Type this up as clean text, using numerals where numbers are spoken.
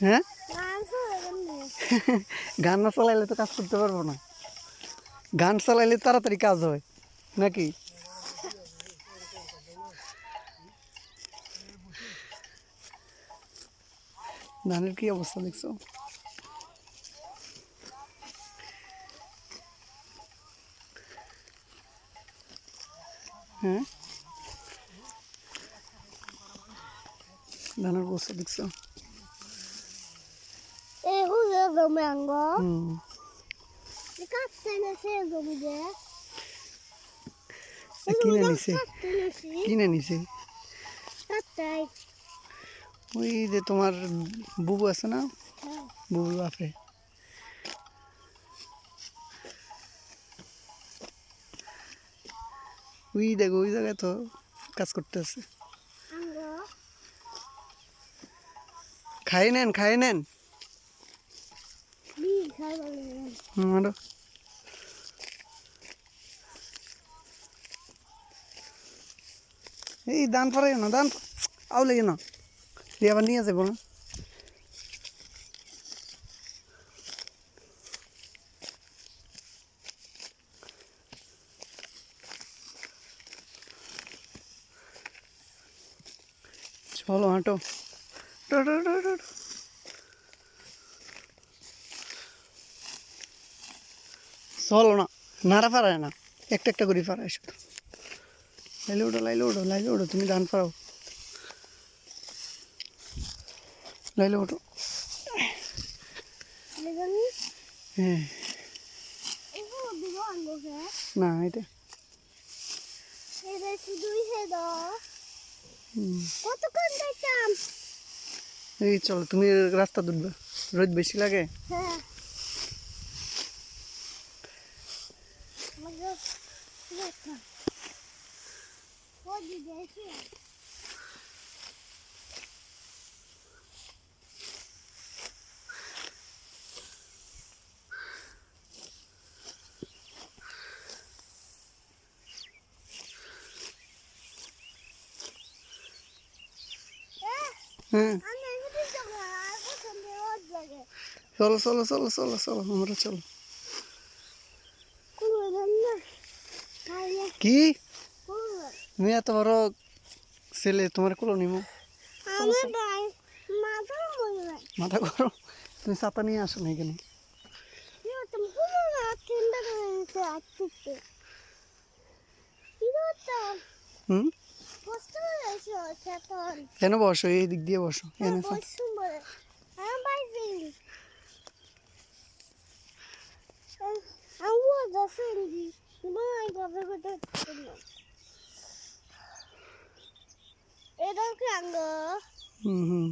হ্যাঁ গান না চালাইলে তো কাজ করতে পারবো না। গান চালাইলে তাড়াতাড়ি কাজ হয় নাকি? ধানের কি অবস্থা দেখছো? হ্যাঁ ধানের অবস্থা দেখছো? কিনে নিছে কিনে নিছে ওই যে তোমার বুবু আছে না, বুবুর বাপে। ওই দেখো ওই জায়গায় তো কাজ করতেছে। খাই নেন খাই নেন। আরো এই দান পারাই না, দান আউলে না আবার নিয়ে যাবো না। চলো হাঁটো। চলো না, নাড়া পারায় না, একটা একটা করে পারায় শুধু। লাইলে ওঠো লাইলে ওঠো লাইলে ওঠো, তুমি ধান পারাও। লাইলে ওঠো। হ্যাঁ না এটা এই চলো, তুমি রাস্তা দুটবে, রোদ বেশি লাগে। হ্যাঁ চলো চলো চলো চলো চলো আমরা চলো। কি তুমি এত বড় ছেলে, তোমার কোলো নিমো? মাথা গরম, তুমি ছাতা নিয়ে আসো না এখানে। হুম কেন বসো, এই দিক দিয়ে বসো। হুম হুম